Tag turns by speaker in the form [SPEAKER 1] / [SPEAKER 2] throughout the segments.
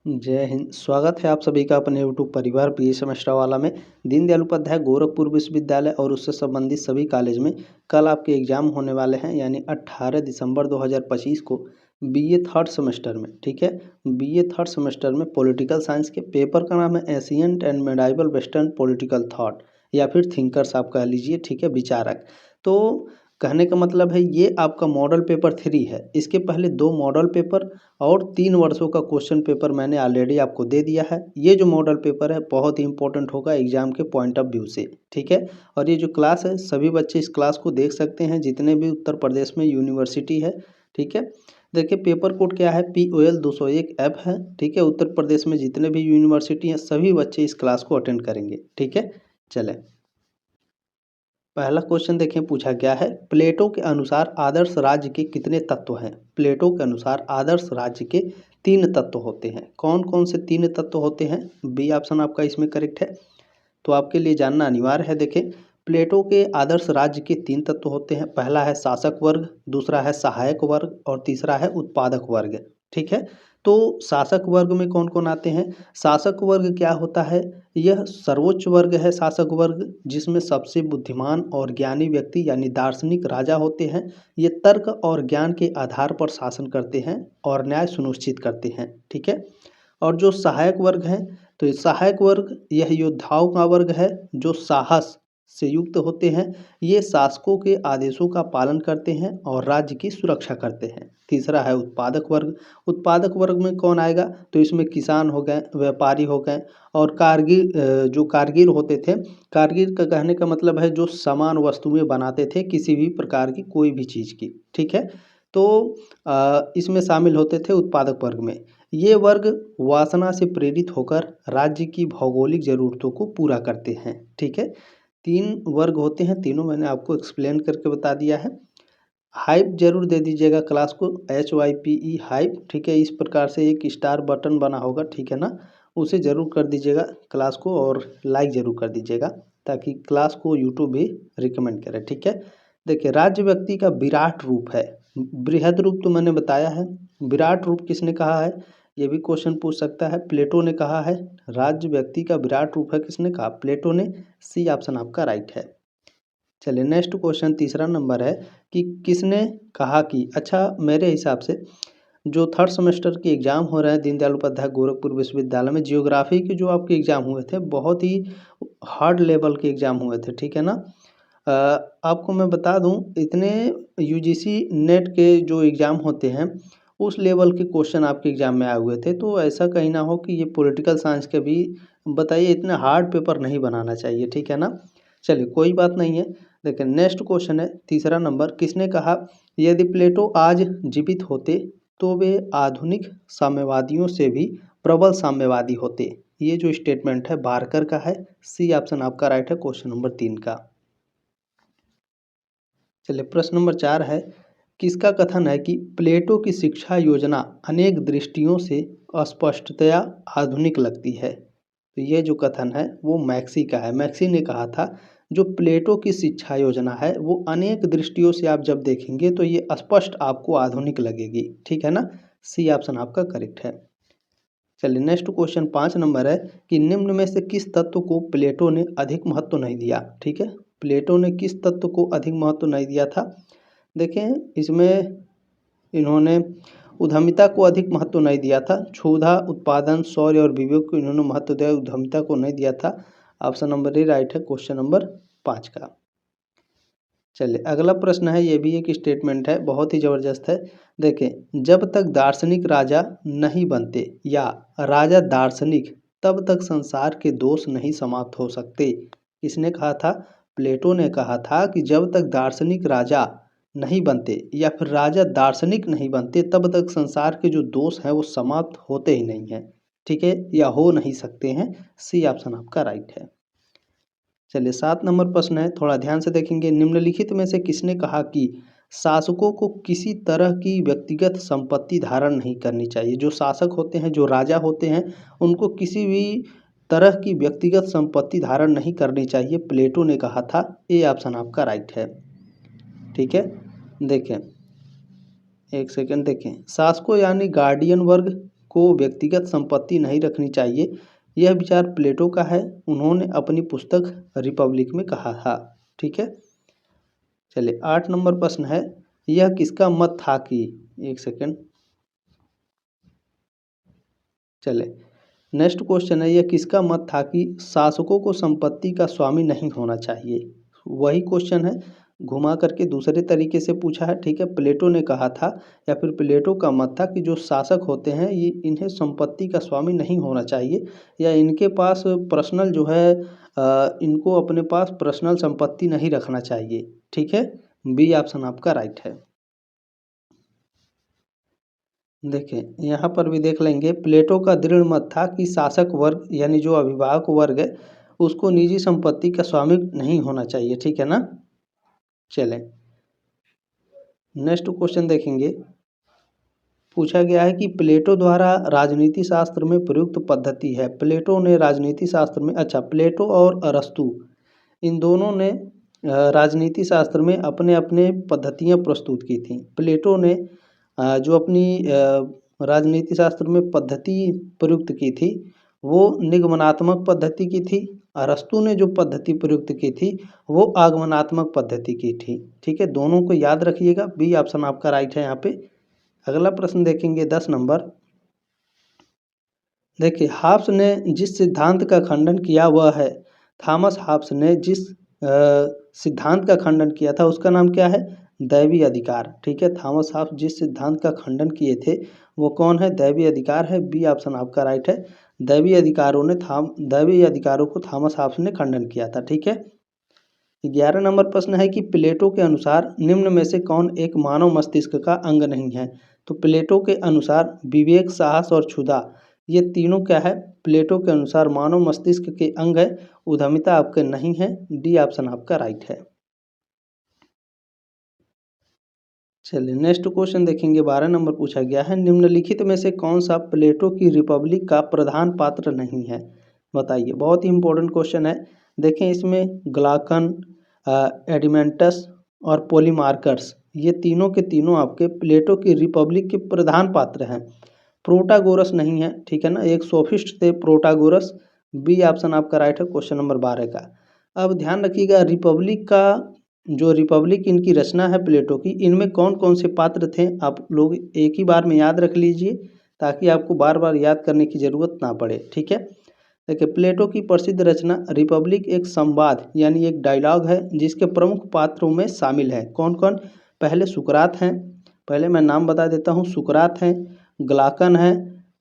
[SPEAKER 1] जय हिंद। स्वागत है आप सभी का अपने यूट्यूब परिवार पीए सेमेस्टर वाला में। दीनदयाल उपाध्याय गोरखपुर विश्वविद्यालय और उससे संबंधित सभी कॉलेज में कल आपके एग्जाम होने वाले हैं, यानी 18 दिसंबर 2025 को बीए थर्ड सेमेस्टर में। ठीक है, बीए थर्ड सेमेस्टर में पॉलिटिकल साइंस के पेपर का नाम है ancient and medieval western political thought, या फिर थिंकर्स आप कह लीजिए। ठीक है, विचारक। तो कहने का मतलब है ये आपका मॉडल पेपर 3 है। इसके पहले 2 मॉडल पेपर और 3 वर्षों का क्वेश्चन पेपर मैंने ऑलरेडी आपको दे दिया है। ये जो मॉडल पेपर है बहुत ही इंपॉर्टेंट होगा एग्जाम के पॉइंट ऑफ व्यू से। ठीक है, और ये जो क्लास है सभी बच्चे इस क्लास को देख सकते हैं जितने भी उत्तर प्रदेश में यूनिवर्सिटी है। ठीक है, देखिए पेपर कोड क्या है, POL 201F है। ठीक है, उत्तर प्रदेश में जितने भी यूनिवर्सिटी हैं सभी बच्चे इस क्लास को अटेंड करेंगे। ठीक है, चलें पहला क्वेश्चन देखें, पूछा गया है प्लेटो के अनुसार आदर्श राज्य के कितने तत्व हैं। प्लेटो के अनुसार आदर्श राज्य के 3 तत्व होते हैं। कौन कौन से 3 तत्व होते हैं? बी ऑप्शन आपका इसमें करेक्ट है, तो आपके लिए जानना अनिवार्य है। देखें, प्लेटो के आदर्श राज्य के 3 तत्व होते हैं। पहला है शासक वर्ग, दूसरा है सहायक वर्ग और तीसरा है उत्पादक वर्ग। ठीक है, तो शासक वर्ग में कौन कौन आते हैं? शासक वर्ग क्या होता है? यह सर्वोच्च वर्ग है शासक वर्ग, जिसमें सबसे बुद्धिमान और ज्ञानी व्यक्ति यानी दार्शनिक राजा होते हैं। ये तर्क और ज्ञान के आधार पर शासन करते हैं और न्याय सुनिश्चित करते हैं। ठीक है, और जो सहायक वर्ग है, तो ये सहायक वर्ग यह योद्धाओं का वर्ग है जो साहस से युक्त होते हैं। ये शासकों के आदेशों का पालन करते हैं और राज्य की सुरक्षा करते हैं। तीसरा है उत्पादक वर्ग। उत्पादक वर्ग में कौन आएगा? तो इसमें किसान हो गए, व्यापारी हो गए और जो कारगिर होते थे। कारगिर का कहने का मतलब है जो सामान वस्तुएं बनाते थे किसी भी प्रकार की कोई भी चीज़ की। ठीक है, तो इसमें शामिल होते थे उत्पादक वर्ग में। ये वर्ग वासना से प्रेरित होकर राज्य की भौगोलिक ज़रूरतों को पूरा करते हैं। ठीक है, 3 वर्ग होते हैं, तीनों मैंने आपको एक्सप्लेन करके बता दिया है। हाइप जरूर दे दीजिएगा क्लास को, HYPE हाइप। ठीक है, इस प्रकार से एक स्टार बटन बना होगा, ठीक है ना, उसे ज़रूर कर दीजिएगा क्लास को, और लाइक ज़रूर कर दीजिएगा ताकि क्लास को यूट्यूब भी रिकमेंड करे। ठीक है, देखिए राज्य व्यक्ति का विराट रूप है। बृहद रूप तो मैंने बताया है, विराट रूप किसने कहा है? ये भी क्वेश्चन पूछ सकता है। प्लेटो ने कहा है राज्य व्यक्ति का विराट रूप है। किसने कहा? प्लेटो ने। सी ऑप्शन आपका राइट है। चलिए नेक्स्ट क्वेश्चन तीसरा नंबर है कि किसने कहा कि, अच्छा मेरे हिसाब से जो थर्ड सेमेस्टर के एग्ज़ाम हो रहे हैं दीनदयाल उपाध्याय गोरखपुर विश्वविद्यालय में, जियोग्राफी के जो आपके एग्ज़ाम हुए थे बहुत ही हार्ड लेवल के एग्ज़ाम हुए थे। ठीक है ना, आपको मैं बता दूं इतने UGC नेट के जो एग्ज़ाम होते हैं उस लेवल के क्वेश्चन आपके एग्ज़ाम में आए हुए थे, तो ऐसा कहीं ना हो कि ये पॉलिटिकल साइंस के भी बताइए इतने हार्ड पेपर नहीं बनाना चाहिए। ठीक है ना, चलिए कोई बात नहीं है। देखिए नेक्स्ट क्वेश्चन है तीसरा नंबर, किसने कहा यदि प्लेटो आज जीवित होते तो वे आधुनिक साम्यवादियों से भी प्रबल साम्यवादी होते। ये जो स्टेटमेंट है बारकर का है। सी ऑप्शन आपका राइट है क्वेश्चन नंबर 3 का। चलिए प्रश्न नंबर 4 है, किसका कथन है कि प्लेटो की शिक्षा योजना अनेक दृष्टियों से अस्पष्टतया आधुनिक लगती है। तो ये जो कथन है वो मैक्सी का है। मैक्सी ने कहा था जो प्लेटो की शिक्षा योजना है वो अनेक दृष्टियों से आप जब देखेंगे तो ये स्पष्ट आपको आधुनिक लगेगी। ठीक है ना, सी ऑप्शन आपका करेक्ट है। चलिए नेक्स्ट क्वेश्चन 5 नंबर है कि निम्न में से किस तत्व को प्लेटो ने अधिक महत्व नहीं दिया। ठीक है, प्लेटो ने किस तत्व को अधिक महत्व नहीं दिया था? देखें इसमें इन्होंने उद्यमिता को अधिक महत्व नहीं दिया था। क्षुधा, उत्पादन, शौर्य और विवेक को इन्होंने महत्व दिया, उद्यमिता को नहीं दिया था। ऑप्शन नंबर ए राइट है क्वेश्चन नंबर 5 का। चलिए अगला प्रश्न है, ये भी एक स्टेटमेंट है बहुत ही ज़बरदस्त है। देखें, जब तक दार्शनिक राजा नहीं बनते या राजा दार्शनिक तब तक संसार के दोष नहीं समाप्त हो सकते। किसने कहा था? प्लेटो ने कहा था कि जब तक दार्शनिक राजा नहीं बनते या फिर राजा दार्शनिक नहीं बनते तब तक संसार के जो दोष हैं वो समाप्त होते ही नहीं हैं। ठीक है, या हो नहीं सकते हैं। सी ऑप्शन आपका राइट है। चलिए 7 नंबर प्रश्न है, थोड़ा ध्यान से देखेंगे। निम्नलिखित में से किसने कहा कि शासकों को किसी तरह की व्यक्तिगत संपत्ति धारण नहीं करनी चाहिए? जो शासक होते हैं, जो राजा होते हैं, उनको किसी भी तरह की व्यक्तिगत संपत्ति धारण नहीं करनी चाहिए, प्लेटो ने कहा था। ए ऑप्शन आपका राइट है। ठीक है, देखें एक सेकंड, देखें शासकों यानी गार्डियन वर्ग को व्यक्तिगत संपत्ति नहीं रखनी चाहिए, यह विचार प्लेटो का है। उन्होंने अपनी पुस्तक रिपब्लिक में कहा था। ठीक है, चलिए 8 नंबर प्रश्न है, यह किसका मत था कि, एक सेकंड, चले नेक्स्ट क्वेश्चन है, यह किसका मत था कि शासकों को संपत्ति का स्वामी नहीं होना चाहिए। वही क्वेश्चन है, घुमा करके दूसरे तरीके से पूछा है। ठीक है, प्लेटो ने कहा था या फिर प्लेटो का मत था कि जो शासक होते हैं ये इन्हें संपत्ति का स्वामी नहीं होना चाहिए, या इनके पास पर्सनल जो है इनको अपने पास पर्सनल संपत्ति नहीं रखना चाहिए। ठीक है, बी ऑप्शन आपका राइट है। देखिए यहाँ पर भी देख लेंगे, प्लेटो का दृढ़ मत था कि शासक वर्ग यानी जो अभिभावक वर्ग है उसको निजी संपत्ति का स्वामी नहीं होना चाहिए। ठीक है ना, चलें नेक्स्ट क्वेश्चन देखेंगे। पूछा गया है कि प्लेटो द्वारा राजनीति शास्त्र में प्रयुक्त पद्धति है। प्लेटो ने राजनीति शास्त्र में, अच्छा, प्लेटो और अरस्तु इन दोनों ने राजनीति शास्त्र में अपने अपने पद्धतियाँ प्रस्तुत की थी। प्लेटो ने जो अपनी राजनीति शास्त्र में पद्धति प्रयुक्त की थी वो निगमनात्मक पद्धति की थी। अरस्तु ने जो पद्धति प्रयुक्त की थी वो आगमनात्मक पद्धति की थी। ठीक है, दोनों को याद रखिएगा, बी ऑप्शन आपका राइट है यहाँ पे। अगला प्रश्न देखेंगे 10 नंबर। देखिए, हाब्स ने जिस सिद्धांत का खंडन किया वह है, थॉमस हाब्स ने जिस सिद्धांत का खंडन किया था उसका नाम क्या है, दैवी अधिकार। ठीक है, थॉमस हाब्स जिस सिद्धांत का खंडन किए थे वो कौन है, दैवी अधिकार है। बी ऑप्शन आपका राइट है। दैवी अधिकारों को थॉमस हाब्स ने खंडन किया था। ठीक है, 11 नंबर प्रश्न है कि प्लेटो के अनुसार निम्न में से कौन एक मानव मस्तिष्क का अंग नहीं है। तो प्लेटो के अनुसार विवेक, साहस और क्षुधा ये तीनों क्या है, प्लेटो के अनुसार मानव मस्तिष्क के अंग है। उद्यमिता आपके नहीं है, डी ऑप्शन आपका राइट है। चलिए नेक्स्ट क्वेश्चन देखेंगे। 12 नंबर पूछा गया है, निम्नलिखित में से कौन सा प्लेटो की रिपब्लिक का प्रधान पात्र नहीं है, बताइए। बहुत ही इंपॉर्टेंट क्वेश्चन है। देखें इसमें ग्लाकन, एडिमेंटस और पोलीमार्कस ये तीनों के तीनों आपके प्लेटो की रिपब्लिक के प्रधान पात्र हैं। प्रोटागोरस नहीं है। ठीक है ना, एक सोफिस्ट थे प्रोटागोरस। बी ऑप्शन आपका राइट है क्वेश्चन नंबर 12 का। अब ध्यान रखिएगा, रिपब्लिक का जो रिपब्लिक इनकी रचना है प्लेटो की, इनमें कौन कौन से पात्र थे आप लोग एक ही बार में याद रख लीजिए ताकि आपको बार बार याद करने की ज़रूरत ना पड़े। ठीक है, देखिए प्लेटो की प्रसिद्ध रचना रिपब्लिक एक संवाद यानी एक डायलॉग है जिसके प्रमुख पात्रों में शामिल है कौन कौन। पहले सुकरात हैं, पहले मैं नाम बता देता हूँ। सुकरात हैं, ग्लाकन है,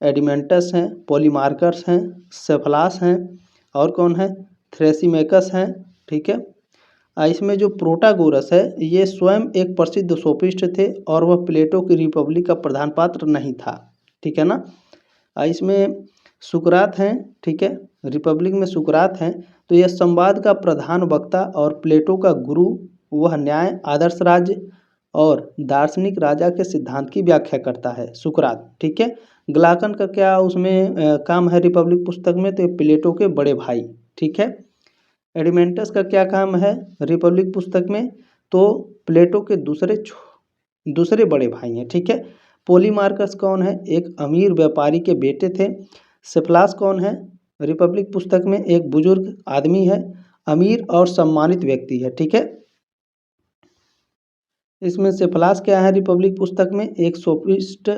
[SPEAKER 1] एडिमेंटस हैं, पोलीमार्कस हैं, सेफलास हैं और कौन है, थ्रेसिमेकस हैं। ठीक है, इसमें जो प्रोटागोरस है ये स्वयं एक प्रसिद्ध सोफिस्ट थे और वह प्लेटो की रिपब्लिक का प्रधान पात्र नहीं था। ठीक है ना, इसमें सुकरात हैं। ठीक है, रिपब्लिक में सुकरात हैं, तो यह संवाद का प्रधान वक्ता और प्लेटो का गुरु, वह न्याय, आदर्श राज्य और दार्शनिक राजा के सिद्धांत की व्याख्या करता है सुकरात। ठीक है, ग्लाकन का क्या उसमें काम है रिपब्लिक पुस्तक में, तो ये प्लेटो के बड़े भाई। ठीक है, एडिमेंटस का क्या काम है रिपब्लिक पुस्तक में, तो प्लेटो के दूसरे बड़े भाई हैं। ठीक है, पोलीमार्कस कौन है, एक अमीर व्यापारी के बेटे थे। सेफलास कौन है, रिपब्लिक पुस्तक में एक बुजुर्ग आदमी है, अमीर और सम्मानित व्यक्ति है। ठीक है, इसमें सेफलास क्या है रिपब्लिक पुस्तक में, एक सोफिस्ट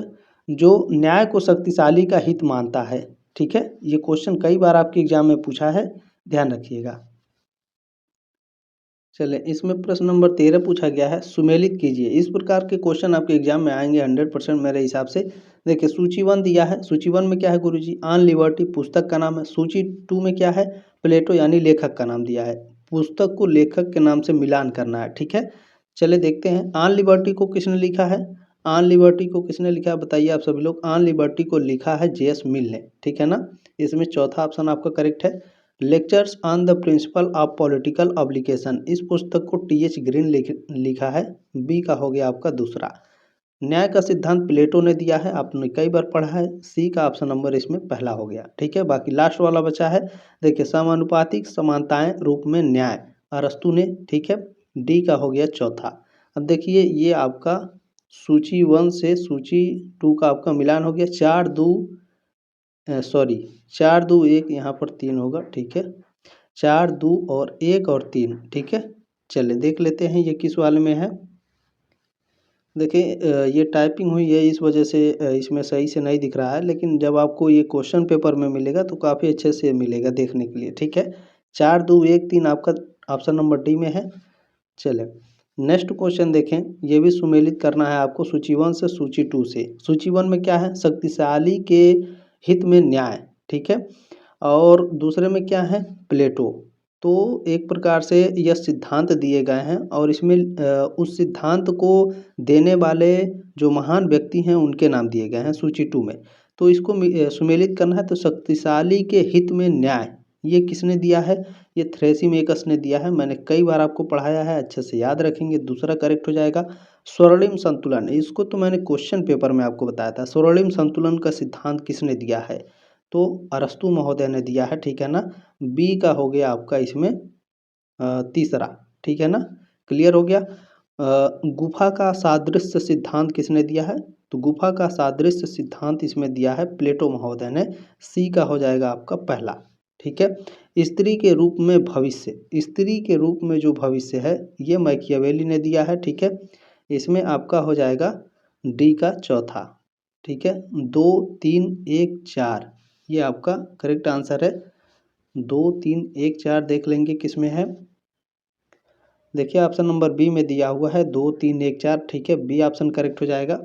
[SPEAKER 1] जो न्याय को शक्तिशाली का हित मानता है। ठीक है, ये क्वेश्चन कई बार आपके एग्जाम में पूछा है, ध्यान रखिएगा। चले इसमें प्रश्न नंबर 13 पूछा गया है, सुमेलित कीजिए। इस प्रकार के क्वेश्चन आपके एग्जाम में आएंगे 100% मेरे हिसाब से। देखिए सूची 1 दिया है, सूची 1 में क्या है गुरुजी, ऑन लिबर्टी पुस्तक का नाम है। सूची 2 में क्या है, प्लेटो यानी लेखक का नाम दिया है। पुस्तक को लेखक के नाम से मिलान करना है। ठीक है, चले देखते हैं ऑन लिबर्टी को किसने लिखा है। ऑन लिबर्टी को किसने लिखा है बताइए आप सभी लोग। ऑन लिबर्टी को लिखा है जे.एस. मिल ने। ठीक है ना, इसमें चौथा ऑप्शन आपका करेक्ट है। Lectures on the principle of political obligation, इस पुस्तक को टी.एच. ग्रीन लिखा है। बी का हो गया आपका दूसरा। न्याय का सिद्धांत प्लेटो ने दिया है, आपने कई बार पढ़ा है। सी का ऑप्शन नंबर इसमें पहला हो गया। ठीक है, बाकी लास्ट वाला बचा है। देखिए समानुपातिक समानताएं रूप में न्याय, अरस्तु ने। ठीक है, डी का हो गया चौथा। अब देखिए ये आपका सूची 1 से सूची 2 का आपका मिलान हो गया। 4, 2 सॉरी 4 2 1 यहाँ पर 3 होगा, ठीक है। 4 2 और 1 और 3, ठीक है। चलिए देख लेते हैं ये किस वाले में है। देखिए ये टाइपिंग हुई है इस वजह से इसमें सही से नहीं दिख रहा है, लेकिन जब आपको ये क्वेश्चन पेपर में मिलेगा तो काफ़ी अच्छे से मिलेगा देखने के लिए, ठीक है। 4 2 1 3 आपका ऑप्शन नंबर डी में है। चलिए नेक्स्ट क्वेश्चन देखें, ये भी सुमेलित करना है आपको सूची 1 से सूची 2 से। सूची 1 में क्या है, शक्तिशाली के हित में न्याय, ठीक है। और दूसरे में क्या है, प्लेटो। तो एक प्रकार से यह सिद्धांत दिए गए हैं और इसमें उस सिद्धांत को देने वाले जो महान व्यक्ति हैं उनके नाम दिए गए हैं सूची 2 में। तो इसको सुमेलित करना है, तो शक्तिशाली के हित में न्याय ये किसने दिया है, ये थ्रेसिमेकस ने दिया है। मैंने कई बार आपको पढ़ाया है, अच्छे से याद रखेंगे। दूसरा करेक्ट हो जाएगा स्वर्णिम संतुलन। इसको तो मैंने क्वेश्चन पेपर में आपको बताया था। स्वर्णिम संतुलन का सिद्धांत किसने दिया है, तो अरस्तु महोदय ने दिया है, ठीक है ना। बी का हो गया आपका इसमें तीसरा, ठीक है ना। क्लियर हो गया। गुफा का सादृश्य सिद्धांत किसने दिया है, तो गुफा का सादृश्य सिद्धांत इसमें दिया है प्लेटो महोदय ने। सी का हो जाएगा आपका पहला, ठीक है। स्त्री के रूप में भविष्य, स्त्री के रूप में जो भविष्य है ये मैकियावेली ने दिया है, ठीक है। इसमें आपका हो जाएगा डी का चौथा, ठीक है। 2 3 1 4 ये आपका करेक्ट आंसर है। 2 3 1 4 देख लेंगे किस में है। देखिए ऑप्शन नंबर बी में दिया हुआ है 2 3 1 4, ठीक है। बी ऑप्शन करेक्ट हो जाएगा।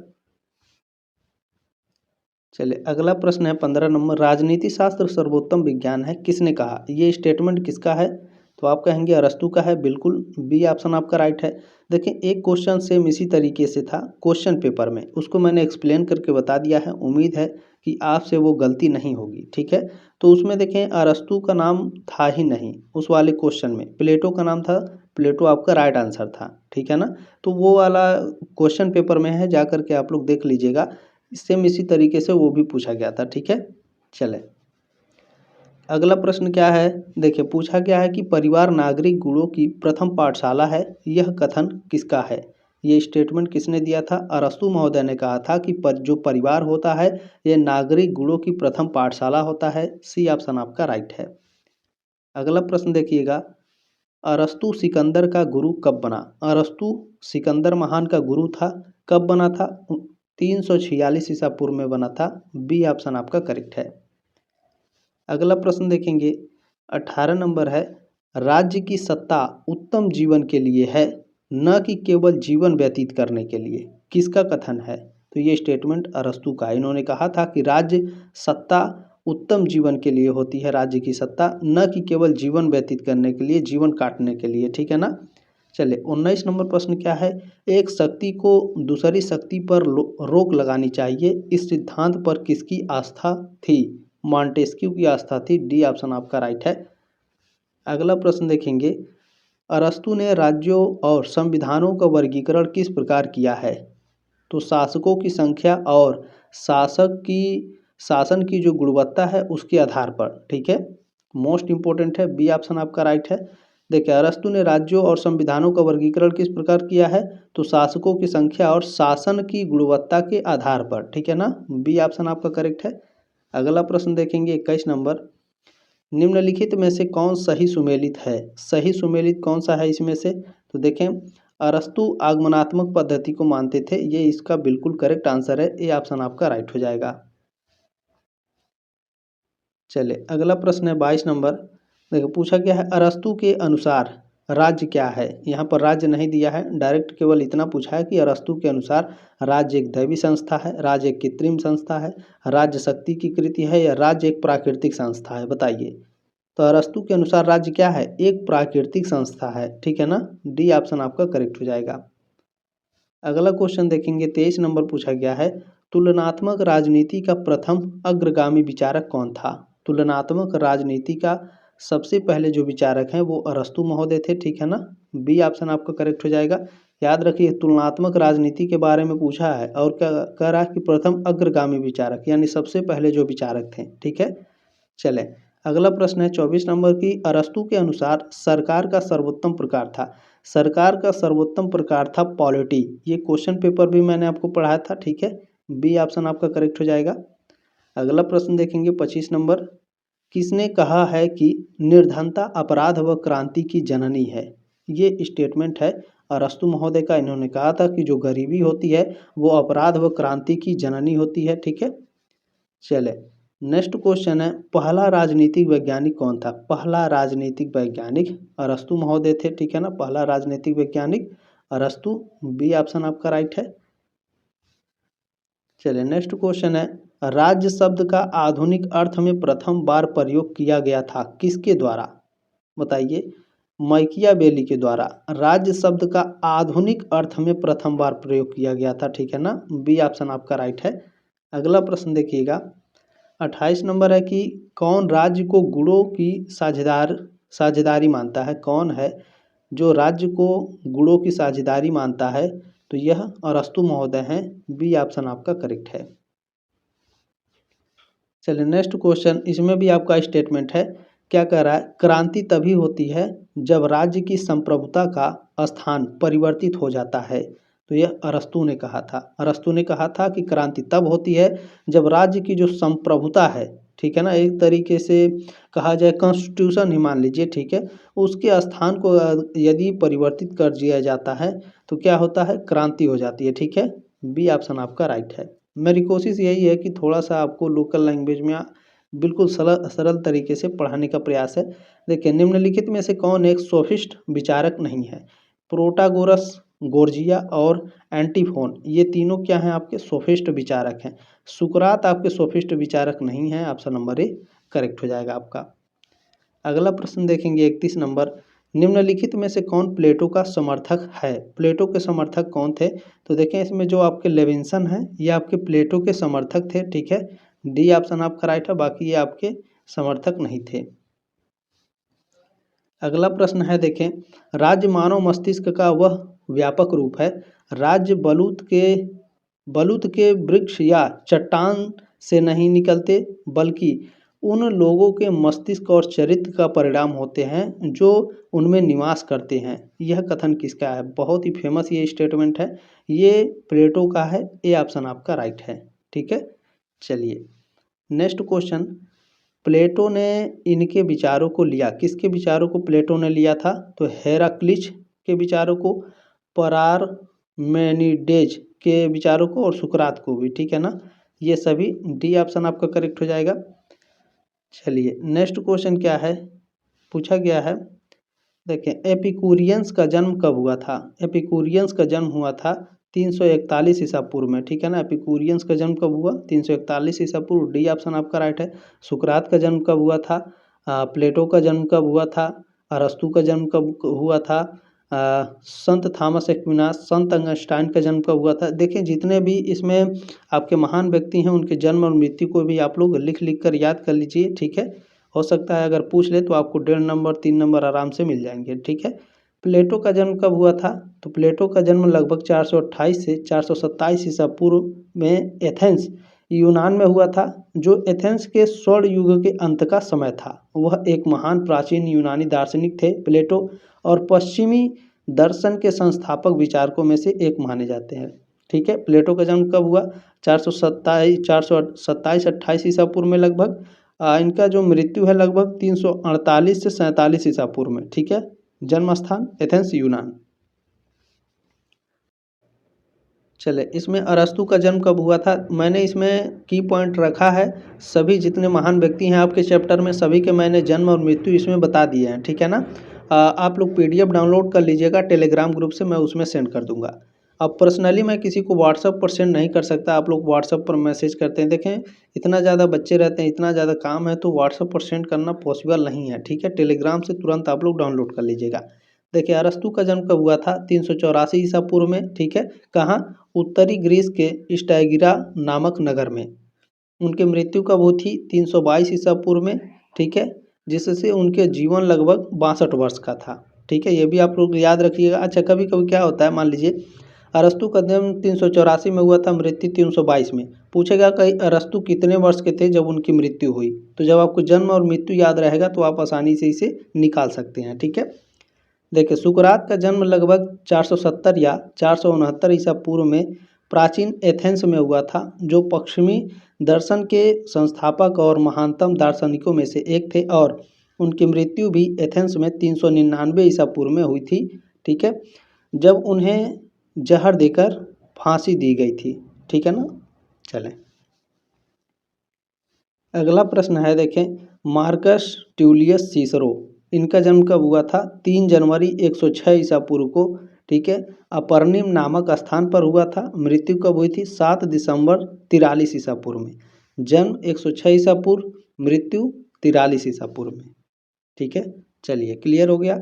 [SPEAKER 1] चलिए अगला प्रश्न है 15 नंबर, राजनीति शास्त्र सर्वोत्तम विज्ञान है किसने कहा। ये स्टेटमेंट किसका है, तो आप कहेंगे अरस्तु का है, बिल्कुल बी ऑप्शन आपका राइट है। देखिए एक क्वेश्चन सेम इसी तरीके से था क्वेश्चन पेपर में, उसको मैंने एक्सप्लेन करके बता दिया है। उम्मीद है कि आपसे वो गलती नहीं होगी, ठीक है। तो उसमें देखें अरस्तु का नाम था ही नहीं उस वाले क्वेश्चन में, प्लेटो का नाम था। प्लेटो आपका राइट आंसर था, ठीक है ना। तो वो वाला क्वेश्चन पेपर में है, जा करके आप लोग देख लीजिएगा। सेम इसी तरीके से वो भी पूछा गया था, ठीक है। चले अगला प्रश्न क्या है, देखिए पूछा गया है कि परिवार नागरिक गुणों की प्रथम पाठशाला है, यह कथन किसका है। ये स्टेटमेंट किसने दिया था, अरस्तु महोदय ने कहा था कि जो परिवार होता है ये नागरिक गुणों की प्रथम पाठशाला होता है। सी ऑप्शन आपका राइट है। अगला प्रश्न देखिएगा, अरस्तु सिकंदर का गुरु कब बना। अरस्तु सिकंदर महान का गुरु था, कब बना था, 346 ईसा पूर्व में बना था। बी ऑप्शन आपका करेक्ट है। अगला प्रश्न देखेंगे 18 नंबर है, राज्य की सत्ता उत्तम जीवन के लिए है, न कि केवल जीवन व्यतीत करने के लिए, किसका कथन है। तो ये स्टेटमेंट अरस्तु का, इन्होंने कहा था कि राज्य सत्ता उत्तम जीवन के लिए होती है, राज्य की सत्ता, न कि केवल जीवन व्यतीत करने के लिए, जीवन काटने के लिए, ठीक है ना। चलिए 19 नंबर प्रश्न क्या है, एक शक्ति को दूसरी शक्ति पर रोक लगानी चाहिए, इस सिद्धांत पर किसकी आस्था थी। मॉन्टेस्क्यू की आस्था थी। डी ऑप्शन आपका राइट है। अगला प्रश्न देखेंगे, अरस्तु ने राज्यों और संविधानों का वर्गीकरण किस प्रकार किया है। तो शासकों की संख्या और शासन की जो गुणवत्ता है उसके आधार पर, ठीक है। मोस्ट इंपॉर्टेंट है, बी ऑप्शन आपका राइट है। देखिए अरस्तु ने राज्यों और संविधानों का वर्गीकरण किस प्रकार किया है, तो शासकों की संख्या और शासन की गुणवत्ता के आधार पर, ठीक है ना। बी ऑप्शन आपका करेक्ट है। अगला प्रश्न देखेंगे 21 नंबर, निम्नलिखित में से कौन सही सुमेलित है। सही सुमेलित कौन सा है इसमें से, तो देखें अरस्तु आगमनात्मक पद्धति को मानते थे, ये इसका बिल्कुल करेक्ट आंसर है। ए ऑप्शन आपका राइट हो जाएगा। चलिए अगला प्रश्न है 22 नंबर, देखो पूछा गया है अरस्तु के अनुसार राज्य क्या है। यहाँ पर राज्य नहीं दिया है, डायरेक्ट केवल इतना पूछा है कि अरस्तु के अनुसार राज्य एक दैवी संस्था है, राज्य एक कृत्रिम संस्था है, राज्य शक्ति की कृति है, या राज्य एक प्राकृतिक संस्था है, बताइए। तो अरस्तु के अनुसार राज्य क्या है, एक प्राकृतिक संस्था है, ठीक है ना। डी ऑप्शन आपका करेक्ट हो जाएगा। अगला क्वेश्चन देखेंगे 23 नंबर पूछा गया है, तुलनात्मक राजनीति का प्रथम अग्रगामी विचारक कौन था। तुलनात्मक राजनीति का सबसे पहले जो विचारक हैं वो अरस्तु महोदय थे, ठीक है ना। बी ऑप्शन आपका करेक्ट हो जाएगा। याद रखिए तुलनात्मक राजनीति के बारे में पूछा है और क्या कह रहा है कि प्रथम अग्रगामी विचारक, यानी सबसे पहले जो विचारक थे, ठीक है। चले अगला प्रश्न है 24 नंबर की, अरस्तु के अनुसार सरकार का सर्वोत्तम प्रकार था। सरकार का सर्वोत्तम प्रकार था पॉलिटी। ये क्वेश्चन पेपर भी मैंने आपको पढ़ाया था, ठीक है। बी ऑप्शन आपका करेक्ट हो जाएगा। अगला प्रश्न देखेंगे 25 नंबर। किसने कहा है कि निर्धनता अपराध व क्रांति की जननी है? ये स्टेटमेंट है अरस्तु महोदय का। इन्होंने कहा था कि जो गरीबी होती है वो अपराध व क्रांति की जननी होती है। ठीक है, चले नेक्स्ट क्वेश्चन है, पहला राजनीतिक वैज्ञानिक कौन था? पहला राजनीतिक वैज्ञानिक अरस्तु महोदय थे। ठीक है ना, पहला राजनीतिक वैज्ञानिक अरस्तु, बी ऑप्शन आपका राइट है। चलिए नेक्स्ट क्वेश्चन है, राज्य शब्द का आधुनिक अर्थ में प्रथम बार प्रयोग किया गया था किसके द्वारा? बताइए। मैकियावेली के द्वारा राज्य शब्द का आधुनिक अर्थ में प्रथम बार प्रयोग किया गया था। ठीक है ना, बी ऑप्शन आपका राइट है। अगला प्रश्न देखिएगा 28 नंबर है कि कौन राज्य को गुणों की साझेदारी मानता है? कौन है जो राज्य को गुणों की साझेदारी मानता है? तो यह अरस्तु महोदय हैं। बी ऑप्शन आपका करेक्ट है। चलिए नेक्स्ट क्वेश्चन, इसमें भी आपका स्टेटमेंट है। क्या कह रहा है? क्रांति तभी होती है जब राज्य की संप्रभुता का स्थान परिवर्तित हो जाता है। तो यह अरस्तु ने कहा था। अरस्तु ने कहा था कि क्रांति तब होती है जब राज्य की जो संप्रभुता है, ठीक है ना, एक तरीके से कहा जाए कॉन्स्टिट्यूशन ही मान लीजिए, ठीक है, उसके स्थान को यदि परिवर्तित कर दिया जाता है तो क्या होता है? क्रांति हो जाती है। ठीक है, बी ऑप्शन आपका राइट है। मेरी कोशिश यही है कि थोड़ा सा आपको लोकल लैंग्वेज में बिल्कुल सरल तरीके से पढ़ाने का प्रयास है। देखिए, निम्नलिखित में से कौन एक सोफिस्ट विचारक नहीं है? प्रोटागोरस, गोर्जिया और एंटीफोन, ये तीनों क्या हैं? आपके सोफिस्ट विचारक हैं। सुकरात आपके सोफिस्ट विचारक नहीं हैं। ऑप्शन नंबर ए करेक्ट हो जाएगा आपका। अगला प्रश्न देखेंगे 31 नंबर, निम्नलिखित में से कौन प्लेटो का समर्थक है? प्लेटो के समर्थक कौन थे? तो देखें, इसमें जो आपके लेविंसन हैं ये आपके प्लेटो के समर्थक थे। ठीक है, डी ऑप्शन आपका राइट है, बाकी ये आपके समर्थक नहीं थे। अगला प्रश्न है, देखें, राज्य मानव मस्तिष्क का वह व्यापक रूप है। राज्य बलूत के वृक्ष या चट्टान से नहीं निकलते, बल्कि उन लोगों के मस्तिष्क और चरित्र का परिणाम होते हैं जो उनमें निवास करते हैं। यह कथन किसका है? बहुत ही फेमस ये स्टेटमेंट है, ये प्लेटो का है। ए ऑप्शन आपका राइट है। ठीक है, चलिए नेक्स्ट क्वेश्चन, प्लेटो ने इनके विचारों को लिया, किसके विचारों को प्लेटो ने लिया था? तो हेराक्लिस के विचारों को, पारामेनिडेज के विचारों को और सुकरात को भी। ठीक है ना, ये सभी, डी ऑप्शन आपका करेक्ट हो जाएगा। चलिए नेक्स्ट क्वेश्चन क्या है, पूछा गया है, देखें, एपिकूरियंस का जन्म कब हुआ था? एपिकूरियंस का जन्म हुआ था 341 ईसा पूर्व में। ठीक है ना, एपिकूरियंस का जन्म कब हुआ? 341 ईसा पूर्व, डी ऑप्शन आपका राइट है। सुकरात का जन्म कब हुआ था? प्लेटो का जन्म कब हुआ था? अरस्तु का जन्म कब हुआ था? संत थॉमस एक्विनास, संत अंगस्टाइन का जन्म कब हुआ था? देखिए, जितने भी इसमें आपके महान व्यक्ति हैं उनके जन्म और मृत्यु को भी आप लोग लिख कर याद कर लीजिए। ठीक है, हो सकता है अगर पूछ ले तो आपको 1.5 नंबर 3 नंबर आराम से मिल जाएंगे। ठीक है, प्लेटो का जन्म कब हुआ था? तो प्लेटो का जन्म लगभग 428 से 427 ईसा पूर्व में एथेंस, यूनान में हुआ था। जो एथेंस के स्वर्ण युग के अंत का समय था। वह एक महान प्राचीन यूनानी दार्शनिक थे प्लेटो, और पश्चिमी दर्शन के संस्थापक विचारकों में से एक माने जाते हैं। ठीक है, प्लेटो का जन्म कब हुआ? 427-28 ईसा पूर्व में लगभग। इनका जो मृत्यु है लगभग 348 से 47 ईसा पूर्व में। ठीक है, जन्म स्थान एथेंस, यूनान। चले, इसमें अरस्तु का जन्म कब हुआ था? मैंने इसमें की पॉइंट रखा है, सभी जितने महान व्यक्ति हैं आपके चैप्टर में सभी के मैंने जन्म और मृत्यु इसमें बता दिए हैं। ठीक है ना, आप लोग PDF डाउनलोड कर लीजिएगा टेलीग्राम ग्रुप से, मैं उसमें सेंड कर दूंगा। अब पर्सनली मैं किसी को व्हाट्सअप पर सेंड नहीं कर सकता, आप लोग व्हाट्सअप पर मैसेज करते हैं। देखें, इतना ज़्यादा बच्चे रहते हैं, इतना ज़्यादा काम है, तो व्हाट्सअप पर सेंड करना पॉसिबल नहीं है। ठीक है, टेलीग्राम से तुरंत आप लोग डाउनलोड कर लीजिएगा। देखिए, अरस्तु का जन्म कब हुआ था? 384 ईसा पूर्व में। ठीक है, कहाँ? उत्तरी ग्रीस के स्टाइगिरा नामक नगर में। उनके मृत्यु कब हुई थी? 322 ईसा पूर्व में। ठीक है, जिससे उनके जीवन लगभग 62 वर्ष का था। ठीक है, ये भी आप लोग याद रखिएगा। अच्छा, कभी कभी क्या होता है, मान लीजिए अरस्तु का जन्म 384 में हुआ था, मृत्यु 322 में। पूछेगा कि अरस्तु कितने वर्ष के थे जब उनकी मृत्यु हुई? तो जब आपको जन्म और मृत्यु याद रहेगा तो आप आसानी से इसे निकाल सकते हैं। ठीक है, देखिए, सुकरात का जन्म लगभग 470 या 469 ईसा पूर्व में प्राचीन एथेंस में हुआ था, जो पश्चिमी दर्शन के संस्थापक और महानतम दार्शनिकों में से एक थे और उनकी मृत्यु भी एथेंस में 399 ईसा पूर्व में हुई थी। ठीक है, जब उन्हें जहर देकर फांसी दी गई थी। ठीक है ना। चलें, अगला प्रश्न है, देखें, मार्कस ट्यूलियस सीसरो, इनका जन्म कब हुआ था? 3 जनवरी 106 ईसा पूर्व को। ठीक है, अपर्निम नामक स्थान पर हुआ था। मृत्यु कब हुई थी? 7 दिसंबर 43 ईसा पूर्व में। जन्म 106 ईसा पूर्व, मृत्यु 43 ईसा पूर्व में। ठीक है, चलिए, क्लियर हो गया।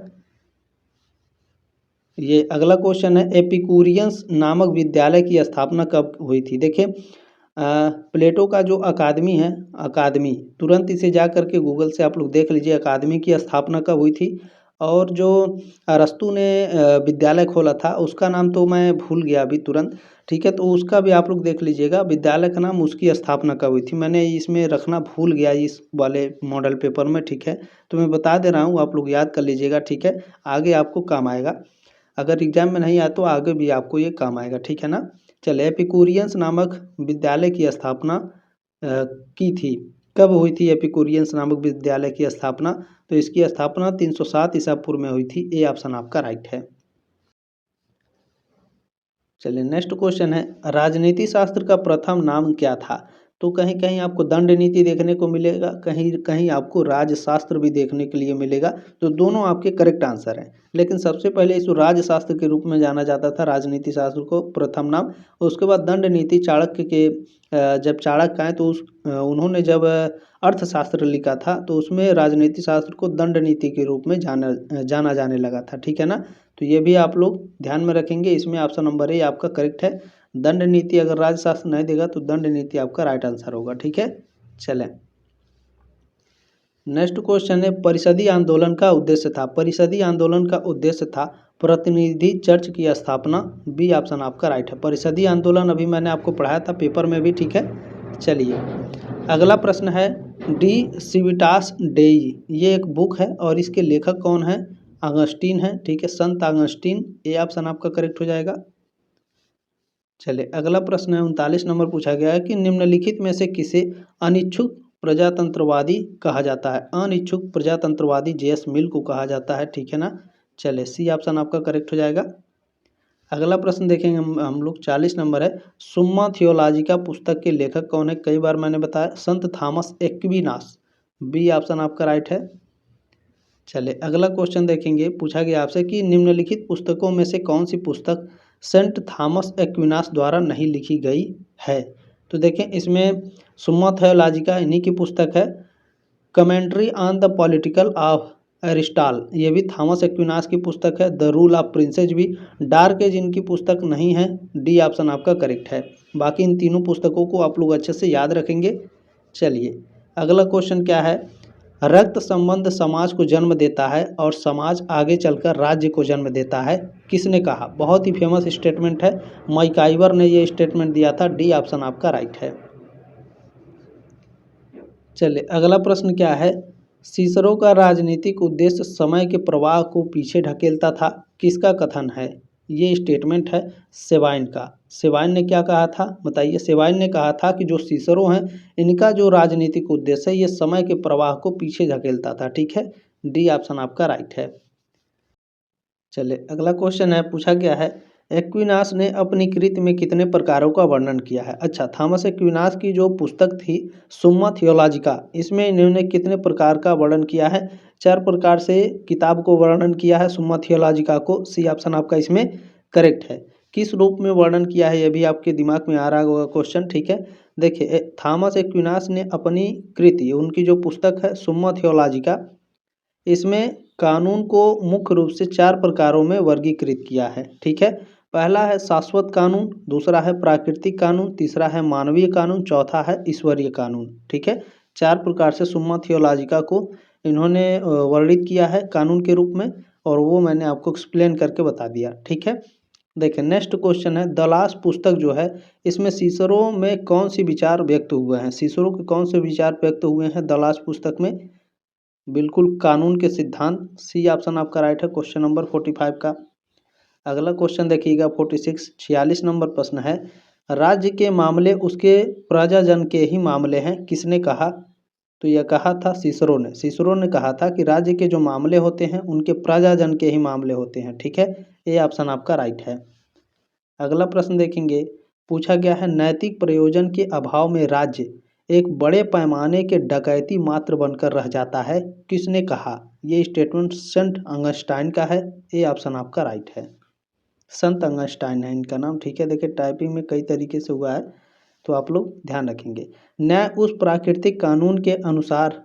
[SPEAKER 1] ये अगला क्वेश्चन है, एपिकूरियंस नामक विद्यालय की स्थापना कब हुई थी? देखिए, प्लेटो का जो अकादमी है, अकादमी, तुरंत इसे जा करके गूगल से आप लोग देख लीजिए अकादमी की स्थापना कब हुई थी। और जो अरस्तु ने विद्यालय खोला था उसका नाम तो मैं भूल गया अभी तुरंत। ठीक है, तो उसका भी आप लोग देख लीजिएगा विद्यालय का नाम, उसकी स्थापना कब हुई थी। मैंने इसमें रखना भूल गया इस वाले मॉडल पेपर में। ठीक है, तो मैं बता दे रहा हूँ, आप लोग याद कर लीजिएगा। ठीक है, आगे आपको काम आएगा, अगर एग्जाम में नहीं आया तो आगे भी आपको ये काम आएगा। ठीक है ना। चले, एपिकूरियंस नामक विद्यालय की स्थापना की थी, कब हुई थी एपिकूरियंस नामक विद्यालय की स्थापना? तो इसकी स्थापना 307 ईसा पूर्व में हुई थी। ए ऑप्शन आपका राइट है। चलिए, नेक्स्ट क्वेश्चन है, राजनीति शास्त्र का प्रथम नाम क्या था? तो कहीं कहीं आपको दंड नीति देखने को मिलेगा, कहीं कहीं आपको राजशास्त्र भी देखने के लिए मिलेगा। तो दोनों आपके करेक्ट आंसर हैं, लेकिन सबसे पहले इसको राजशास्त्र के रूप में जाना जाता था, राजनीति शास्त्र को प्रथम नाम। उसके बाद दंड नीति चाणक्य के, जब चाणक्य आए तो उन्होंने जब अर्थशास्त्र लिखा था तो उसमें राजनीति शास्त्र को दंड नीति के रूप में जाना जाने लगा था। ठीक है ना। तो ये भी आप लोग ध्यान में रखेंगे, इसमें ऑप्शन नंबर ए आपका करेक्ट है। दंड नीति अगर राज्यशास्त्र नहीं देगा तो दंड नीति आपका राइट आंसर होगा। ठीक है, चलें, नेक्स्ट क्वेश्चन है, परिषदीय आंदोलन का उद्देश्य था? परिषदीय आंदोलन का उद्देश्य था प्रतिनिधि चर्च की स्थापना। बी ऑप्शन आपका राइट है। परिषदीय आंदोलन अभी मैंने आपको पढ़ाया था पेपर में भी। ठीक है, चलिए, अगला प्रश्न है, डी सिविटास डेई, ये एक बुक है और इसके लेखक कौन है? अगस्टीन है। ठीक है, संत अगस्टीन। ए ऑप्शन आपका करेक्ट हो जाएगा। चलिए, अगला प्रश्न है, 39 नंबर पूछा गया है कि निम्नलिखित में से किसे अनिच्छुक प्रजातंत्रवादी कहा जाता है? अनिच्छुक प्रजातंत्रवादी जेएस मिल को कहा जाता है। ठीक है ना। चलिए, सी ऑप्शन आपका करेक्ट हो जाएगा। अगला प्रश्न देखेंगे हम लोग, 40 नंबर है, सुम्मा थियोलॉजिका पुस्तक के लेखक कौन है? कई बार मैंने बताया, संत थॉमस एक्विनास। बी ऑप्शन आपका राइट है। चलिए, अगला क्वेश्चन देखेंगे, पूछा गया आपसे कि निम्नलिखित पुस्तकों में से कौन सी पुस्तक सेंट थॉमस एक्विनास द्वारा नहीं लिखी गई है? तो देखें, इसमें सुम्मा थियोलॉजिका इन्हीं की पुस्तक है। Commentary on the political of Aristotle, ये भी थॉमस एक्विनास की पुस्तक है। द रूल ऑफ प्रिंसेस भी, डार्क एज इनकी पुस्तक नहीं है। डी ऑप्शन आपका करेक्ट है। बाकी इन तीनों पुस्तकों को आप लोग अच्छे से याद रखेंगे। चलिए, अगला क्वेश्चन क्या है, रक्त संबंध समाज को जन्म देता है और समाज आगे चलकर राज्य को जन्म देता है, किसने कहा? बहुत ही फेमस स्टेटमेंट है, मैकाइवर ने ये स्टेटमेंट दिया था। डी ऑप्शन आपका राइट है। चलिए, अगला प्रश्न क्या है, सीसरो का राजनीतिक उद्देश्य समय के प्रवाह को पीछे ढकेलता था, किसका कथन है? ये स्टेटमेंट है सेवाइन का। सेवाइन ने क्या कहा था बताइए? सेवाइन ने कहा था कि जो सीसरो हैं इनका जो राजनीतिक उद्देश्य है ये समय के प्रवाह को पीछे धकेलता था। ठीक है, डी ऑप्शन आपका राइट है। चलिए, अगला क्वेश्चन है, पूछा गया है, एक्विनास ने अपनी कृति में कितने प्रकारों का वर्णन किया है? अच्छा, थॉमस एक्विनास की जो पुस्तक थी सुम्मा थियोलॉजिका, इसमें इन्होंने कितने प्रकार का वर्णन किया है? 4 प्रकार से किताब को वर्णन किया है सुम्मा थियोलॉजिका को। सी ऑप्शन आपका इसमें करेक्ट है। किस रूप में वर्णन किया है ये भी आपके दिमाग में आ रहा होगा क्वेश्चन। ठीक है, देखिए, थॉमस एक्विनास ने अपनी कृति, उनकी जो पुस्तक है सुम्मा थियोलॉजिका, इसमें कानून को मुख्य रूप से 4 प्रकारों में वर्गीकृत किया है। ठीक है, पहला है शाश्वत कानून, दूसरा है प्राकृतिक कानून, तीसरा है मानवीय कानून, चौथा है ईश्वरीय कानून। ठीक है, 4 प्रकार से सुम्मा थियोलॉजिका को इन्होंने वर्णित किया है कानून के रूप में, और वो मैंने आपको एक्सप्लेन करके बता दिया। ठीक है, देखिए, नेक्स्ट क्वेश्चन है, द लास्ट पुस्तक जो है इसमें सीसरो में कौन सी विचार व्यक्त हुए हैं? सीसरो के कौन से विचार व्यक्त हुए हैं द लास्ट पुस्तक में? बिल्कुल, कानून के सिद्धांत। सी ऑप्शन आपका राइट है, क्वेश्चन नंबर 45 का। अगला क्वेश्चन देखिएगा 46 नंबर प्रश्न है, राज्य के मामले उसके प्रजाजन के ही मामले हैं, किसने कहा? तो यह कहा था सिसरो ने। सिसरो ने कहा था कि राज्य के जो मामले होते हैं उनके प्रजाजन के ही मामले होते हैं। ठीक है, ये ऑप्शन आपका राइट है। अगला प्रश्न देखेंगे, पूछा गया है नैतिक प्रयोजन के अभाव में राज्य एक बड़े पैमाने के डकैती मात्र बनकर रह जाता है, किसने कहा? ये स्टेटमेंट सेंट ऑगस्टाइन का है। ये ऑप्शन आपका राइट है। संत ऑगस्टाइन है इनका नाम। ठीक है, देखिए टाइपिंग में कई तरीके से हुआ है तो आप लोग ध्यान रखेंगे। न्याय उस प्राकृतिक कानून के अनुसार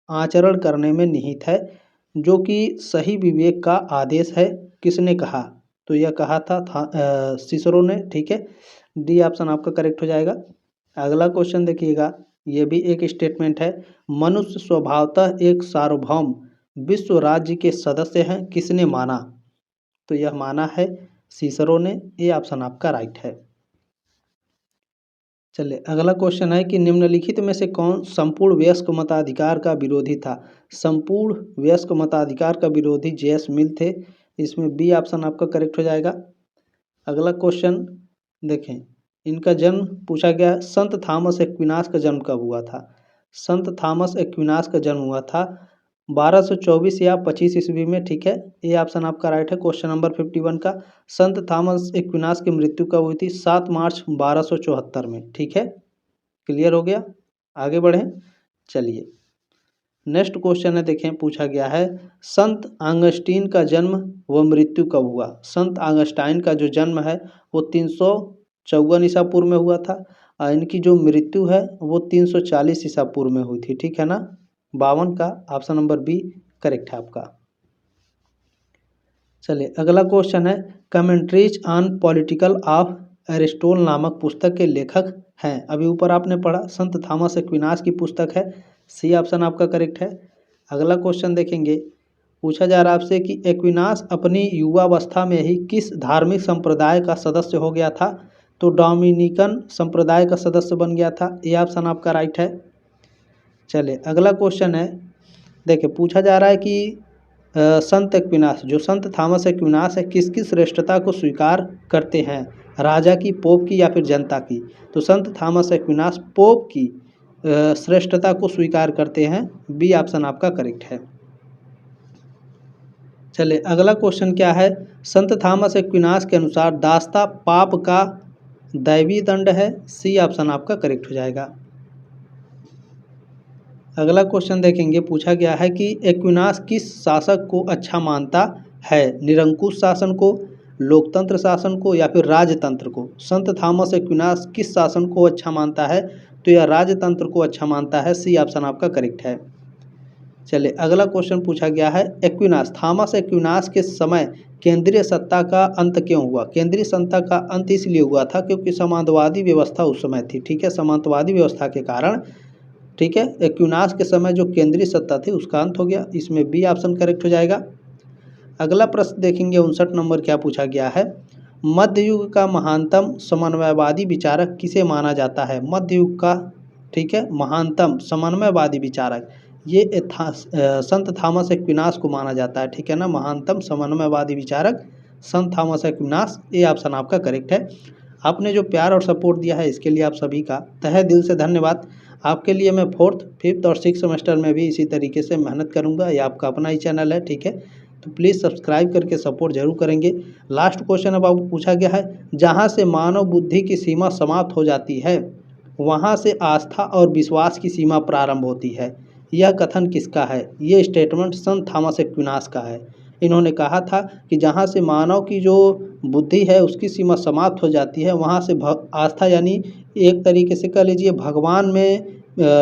[SPEAKER 1] आचरण करने में निहित है जो कि सही विवेक का आदेश है, किसने कहा? तो यह कहा था सिसरो ने। ठीक है, डी ऑप्शन आपका करेक्ट हो जाएगा। अगला क्वेश्चन देखिएगा, ये भी एक स्टेटमेंट है। मनुष्य स्वभावतः एक सार्वभौम विश्व राज्य के सदस्य हैं, किसने माना? तो यह माना है सिसरो ने। ये ऑप्शन आपका राइट है। चलिए अगला क्वेश्चन है कि निम्नलिखित में से कौन संपूर्ण वयस्क मताधिकार का विरोधी था? संपूर्ण वयस्क मताधिकार का विरोधी जेएस मिल थे। इसमें बी ऑप्शन आपका करेक्ट हो जाएगा। अगला क्वेश्चन देखें, इनका जन्म पूछा गया, संत थॉमस एक्विनास का जन्म कब हुआ था? संत थॉमस एक्विनास का जन्म हुआ था 1224 या 25 ईस्वी में। ठीक है, ये ऑप्शन आपका राइट है। क्वेश्चन नंबर 51 का, संत थॉमस एक्विनास की मृत्यु कब हुई थी? 7 मार्च 1274 में। ठीक है, क्लियर हो गया। आगे बढ़ें। चलिए नेक्स्ट क्वेश्चन है, देखें पूछा गया है संत ऑगस्टीन का जन्म व मृत्यु कब हुआ? संत ऑगस्टाइन का जो जन्म है वो 354 ईसा पूर्व में हुआ था और इनकी जो मृत्यु है वो 340 ईसा पूर्व में हुई थी। ठीक है ना, 52 का ऑप्शन नंबर बी करेक्ट है आपका। चलिए अगला क्वेश्चन है, commentaries on political of Aristotle नामक पुस्तक के लेखक हैं। अभी ऊपर आपने पढ़ा संत थॉमस एक्विनास की पुस्तक है। सी ऑप्शन आपका करेक्ट है। अगला क्वेश्चन देखेंगे, पूछा जा रहा है आपसे कि एक्विनास अपनी युवावस्था में ही किस धार्मिक संप्रदाय का सदस्य हो गया था? तो डोमिनिकन संप्रदाय का सदस्य बन गया था। ये ऑप्शन आपका राइट है। चलिए अगला क्वेश्चन है, देखिए पूछा जा रहा है कि संत एक्विनास, जो संत थॉमस एक्विनास है, किसकी श्रेष्ठता को स्वीकार करते हैं? राजा की, पोप की या फिर जनता की? तो संत थॉमस एक्विनास पोप की श्रेष्ठता को स्वीकार करते हैं। बी ऑप्शन आपका करेक्ट है। चलिए अगला क्वेश्चन क्या है, संत थॉमस एक्विनास के अनुसार दास्ता पाप का दैवी दंड है। सी ऑप्शन आपका करेक्ट हो जाएगा। अगला क्वेश्चन देखेंगे, पूछा गया है कि एक्विनास किस शासक को अच्छा मानता है? निरंकुश शासन को, लोकतंत्र शासन को या फिर राजतंत्र को? संत थॉमस एक्विनास किस शासन को अच्छा मानता है? तो यह राजतंत्र को अच्छा मानता है। सी ऑप्शन आपका करेक्ट है। चलिए अगला क्वेश्चन पूछा गया है, एक्विनास, थॉमस एक्विनास के समय केंद्रीय सत्ता का अंत क्यों हुआ? केंद्रीय सत्ता का अंत इसलिए हुआ था क्योंकि सामंतवादी व्यवस्था उस समय थी। ठीक है, सामंतवादी व्यवस्था के कारण, ठीक है, एक्विनास के समय जो केंद्रीय सत्ता थी उसका अंत हो गया। इसमें बी ऑप्शन करेक्ट हो जाएगा। अगला प्रश्न देखेंगे, 59 नंबर क्या पूछा गया है, मध्य युग का महानतम समन्वयवादी विचारक किसे माना जाता है? मध्य युग का, ठीक है, महानतम समन्वयवादी विचारक ये संत थॉमस एक्विनास को माना जाता है। ठीक है ना, महानतम समन्वयवादी विचारक संत थॉमस एक्विनास। ये ऑप्शन आपका करेक्ट है। आपने जो प्यार और सपोर्ट दिया है इसके लिए आप सभी का तहे दिल से धन्यवाद। आपके लिए मैं 4th, 5th और 6th सेमेस्टर में भी इसी तरीके से मेहनत करूंगा। ये आपका अपना ही चैनल है। ठीक है, तो प्लीज़ सब्सक्राइब करके सपोर्ट जरूर करेंगे। लास्ट क्वेश्चन अब आपको पूछा गया है, जहाँ से मानव बुद्धि की सीमा समाप्त हो जाती है वहाँ से आस्था और विश्वास की सीमा प्रारंभ होती है। यह कथन किसका है? ये स्टेटमेंट संत थॉमस एक्विनास का है। इन्होंने कहा था कि जहाँ से मानव की जो बुद्धि है उसकी सीमा समाप्त हो जाती है वहाँ से आस्था, यानी एक तरीके से कह लीजिए भगवान में,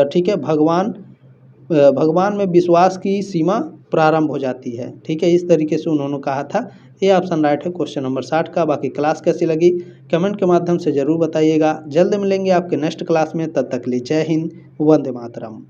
[SPEAKER 1] ठीक है, भगवान में विश्वास की सीमा प्रारंभ हो जाती है। ठीक है, इस तरीके से उन्होंने कहा था। ये ऑप्शन राइट है क्वेश्चन नंबर 60 का। बाकी क्लास कैसी लगी कमेंट के माध्यम से ज़रूर बताइएगा। जल्द मिलेंगे आपके नेक्स्ट क्लास में, तब तक के लिए जय हिंद, वंदे मातरम।